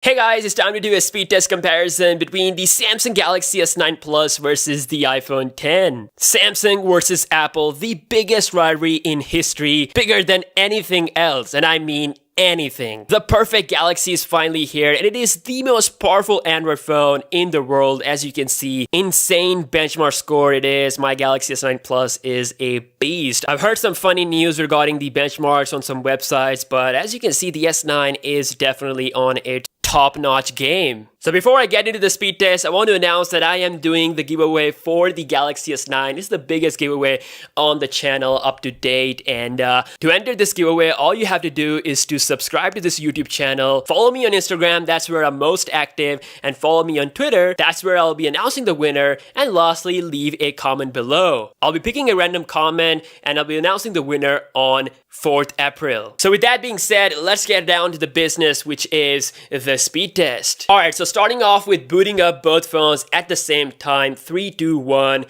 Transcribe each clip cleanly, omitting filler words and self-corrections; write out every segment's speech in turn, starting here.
Hey guys, it's time to do a speed test comparison between the Samsung Galaxy S9 Plus versus the iPhone X. Samsung versus Apple, the biggest rivalry in history, bigger than anything else, and I mean anything. The perfect Galaxy is finally here, and it is the most powerful Android phone in the world. As you can see, insane benchmark score it is. My Galaxy S9 Plus is a beast. I've heard some funny news regarding the benchmarks on some websites, but as you can see, the S9 is definitely on a top-notch game. So before I get into the speed test, I want to announce that I am doing the giveaway for the Galaxy S9. This is the biggest giveaway on the channel up to date, and to enter this giveaway, all you have to do is to subscribe to this YouTube channel, follow me on Instagram, that's where I'm most active, and follow me on Twitter, that's where I'll be announcing the winner, and lastly, leave a comment below. I'll be picking a random comment, and I'll be announcing the winner on 4th April. So with that being said, let's get down to the business, which is the speed test. Alright, so starting off with booting up both phones at the same time. 3, 2, 1,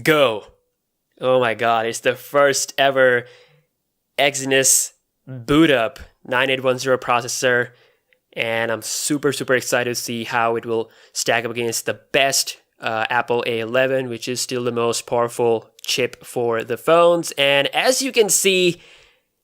go. Oh my god, it's the first ever Exynos boot up 9810 processor, and I'm super excited to see how it will stack up against the best Apple A11, which is still the most powerful chip for the phones. And as you can see,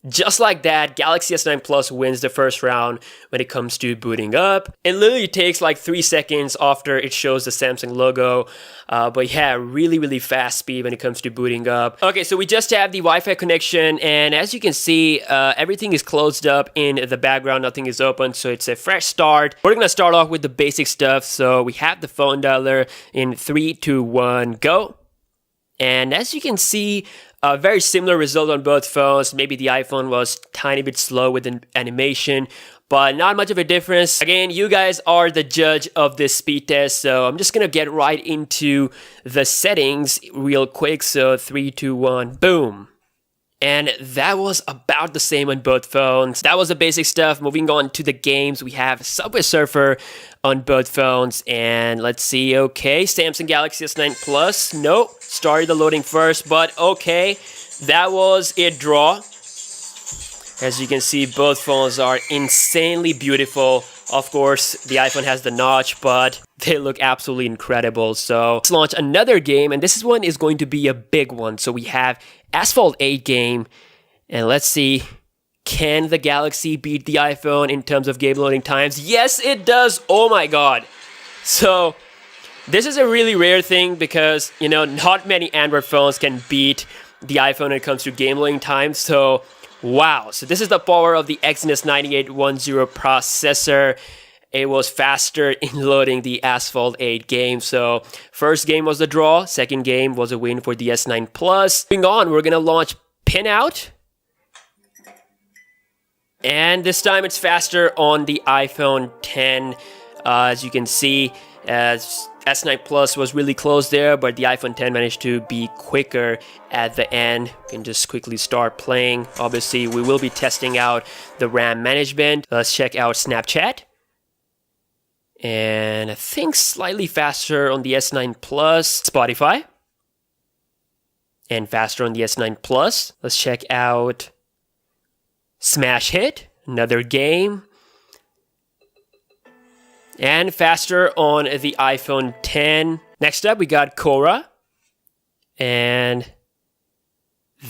just like that, Galaxy S9 Plus wins the first round when it comes to booting up. It literally takes like 3 seconds after it shows the Samsung logo. But yeah, really fast speed when it comes to booting up. Okay, so we just have the Wi-Fi connection, and as you can see, everything is closed up in the background. Nothing is open, so it's a fresh start. We're gonna start off with the basic stuff. So we have the phone dialer in 3, 2, 1, go. And as you can see, a very similar result on both phones. Maybe the iPhone was a tiny bit slow with an animation, but not much of a difference. Again, you guys are the judge of this speed test, so I'm just gonna get right into the settings real quick. So 3, 2, 1, boom. And that was about the same on both phones. That was the basic stuff. Moving on to the games, we have Subway Surfer on both phones. And let's see, okay, Samsung Galaxy S9 Plus. Nope, started the loading first, but okay, that was a draw. As you can see, both phones are insanely beautiful. Of course, the iPhone has the notch, but they look absolutely incredible. So let's launch another game, and this one is going to be a big one. So we have Asphalt 8 game, and let's see, can the Galaxy beat the iPhone in terms of game loading times? Yes, it does. Oh my god. So this is a really rare thing because, you know, not many Android phones can beat the iPhone when it comes to game loading times. So wow, so this is the power of the Exynos 9810 processor. It was faster in loading the Asphalt 8 game. So first game was a draw, second game was a win for the S9 Plus. Moving on, we're gonna launch Pinout. And this time it's faster on the iPhone X. As you can see, as S9 Plus was really close there, but the iPhone X managed to be quicker at the end. You can just quickly start playing. Obviously, we will be testing out the RAM management. Let's check out Snapchat. And I think slightly faster on the S9 Plus. Spotify. And faster on the S9 Plus. Let's check out Smash Hit, another game. And faster on the iPhone X. Next up, we got Quora. And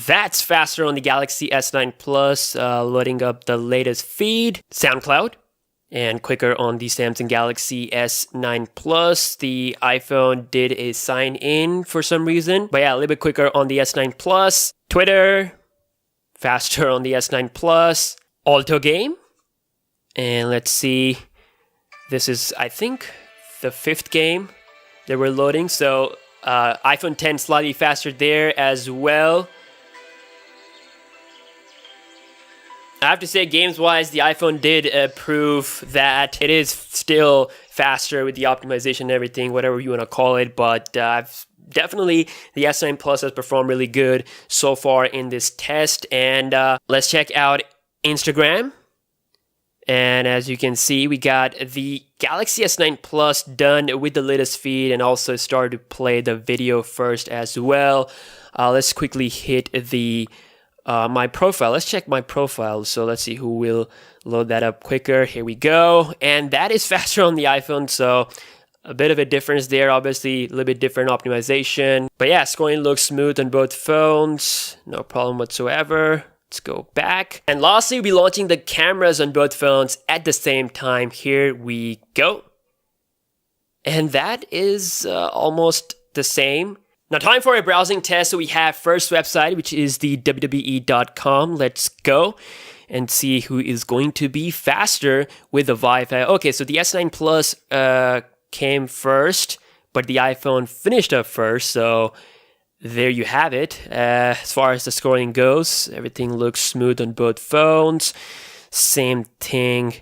that's faster on the Galaxy S9 Plus, loading up the latest feed. SoundCloud. And quicker on the Samsung Galaxy S9 Plus. The iPhone did a sign in for some reason. But yeah, a little bit quicker on the S9 Plus. Twitter. Faster on the S9 Plus. Alto Game. And let's see. This is, I think, the 5th game that we're loading. So iPhone X slightly faster there as well. I have to say, games-wise, the iPhone did prove that it is still faster with the optimization and everything, whatever you want to call it. But definitely, the S9 Plus has performed really good so far in this test. And let's check out Instagram. And as you can see, we got the Galaxy S9 Plus done with the latest feed and also started to play the video first as well. Let's quickly hit the my profile. Let's check my profile. So let's see who will load that up quicker. Here we go. And that is faster on the iPhone. So a bit of a difference there. Obviously, a little bit different optimization. But yeah, scoring looks smooth on both phones. No problem whatsoever. Let's go back. And lastly, we'll be launching the cameras on both phones at the same time. Here we go. And that is almost the same. Now time for a browsing test. So we have first website, which is the wwe.com. Let's go and see who is going to be faster with the Wi-Fi. Okay, so the S9 Plus came first, but the iPhone finished up first. So there you have it. As far as the scoring goes, everything looks smooth on both phones. Same thing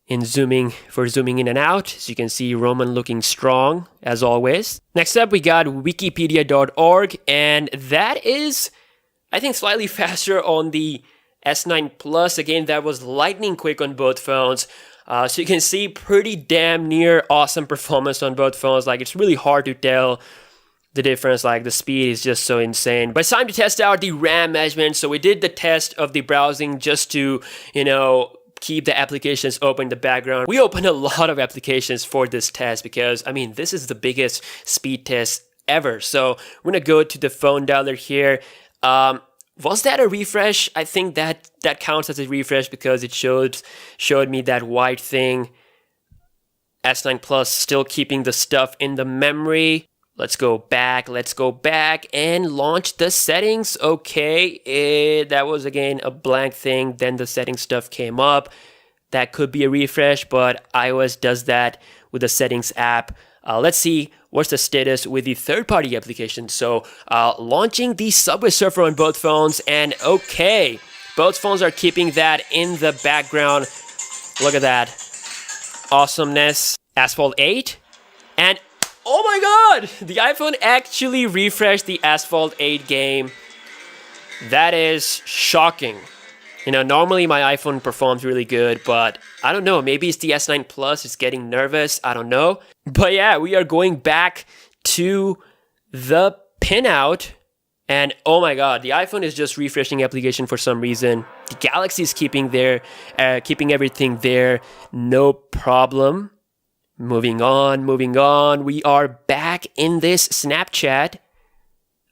in zooming in and out. As you can see, Roman looking strong as always. Next up, we got wikipedia.org, and that is, I think, slightly faster on the S9 Plus. Again, that was lightning quick on both phones. So you can see pretty damn near awesome performance on both phones. Like, it's really hard to tell the difference. Like, the speed is just so insane. But it's time to test out the RAM management. So we did the test of the browsing just to, keep the applications open in the background. We opened a lot of applications for this test because, I mean, this is the biggest speed test ever. So we're gonna go to the phone dialer here. Was that a refresh? I think that counts as a refresh because it showed me that white thing. S9 Plus still keeping the stuff in the memory. Let's go back and launch the settings. Okay, that was again a blank thing. Then the settings stuff came up. That could be a refresh, but iOS does that with the settings app. Let's see what's the status with the third-party application. So launching the Subway Surfer on both phones, and okay, both phones are keeping that in the background. Look at that awesomeness. Asphalt 8, and oh my god! The iPhone actually refreshed the Asphalt 8 game. That is shocking. Normally my iPhone performs really good, but I don't know. Maybe it's the S9 Plus. It's getting nervous. I don't know. But yeah, we are going back to the pinout. And oh my god, the iPhone is just refreshing application for some reason. The Galaxy is keeping everything there. No problem. Moving on. We are back in this Snapchat.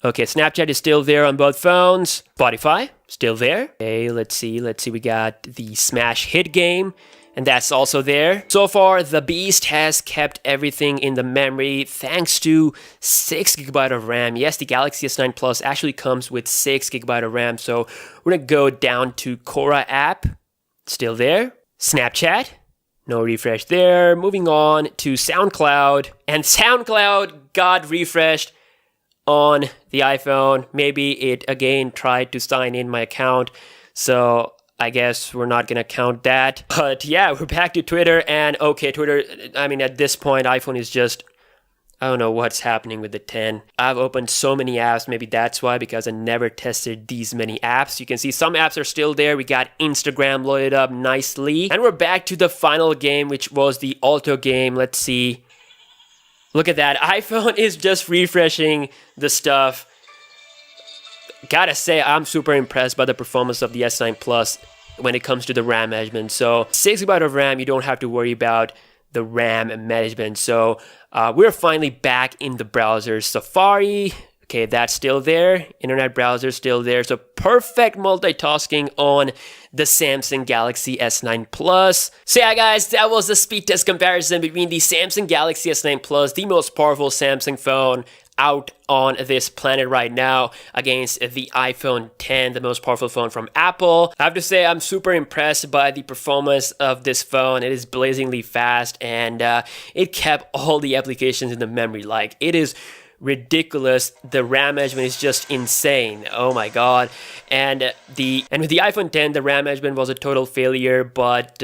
Okay, Snapchat is still there on both phones. Spotify, still there. Okay, let's see. We got the Smash Hit game, and that's also there. So far, the Beast has kept everything in the memory thanks to 6GB of RAM. Yes, the Galaxy S9 Plus actually comes with 6GB of RAM. So we're gonna go down to Quora app. Still there. Snapchat. No refresh there. Moving on to SoundCloud. And SoundCloud got refreshed on the iPhone. Maybe it again tried to sign in my account. So I guess we're not going to count that. But yeah, we're back to Twitter. And okay, Twitter, I mean, at this point, iPhone is just, I don't know what's happening with the 10. I've opened so many apps. Maybe that's why, because I never tested these many apps. You can see some apps are still there. We got Instagram loaded up nicely. And we're back to the final game, which was the Alto game. Let's see. Look at that. iPhone is just refreshing the stuff. Gotta say, I'm super impressed by the performance of the S9 Plus when it comes to the RAM management. So 6GB of RAM, you don't have to worry about the RAM management. So we're finally back in the browser. Safari, okay, that's still there. Internet browser still there. So perfect multitasking on the Samsung Galaxy S9 Plus. So yeah, guys, that was the speed test comparison between the Samsung Galaxy S9 Plus, the most powerful Samsung phone out on this planet right now, against the iPhone 10, the most powerful phone from Apple. I have to say, I'm super impressed by the performance of this phone. It is blazingly fast, and it kept all the applications in the memory. Like, it is ridiculous. The RAM management is just insane. Oh my god. And with the iPhone 10, the RAM management was a total failure, but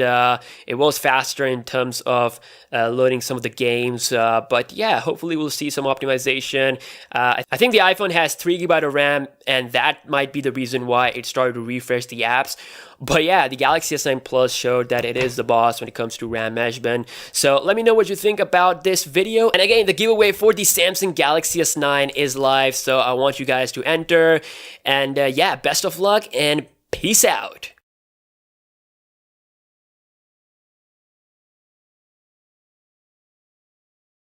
it was faster in terms of loading some of the games. But yeah, hopefully we'll see some optimization. I think the iPhone has 3GB of RAM, and that might be the reason why it started to refresh the apps. But yeah, the Galaxy S9 Plus showed that it is the boss when it comes to RAM management. So let me know what you think about this video. And again, the giveaway for the Samsung Galaxy S9 is live, so I want you guys to enter. And yeah, best of luck and peace out.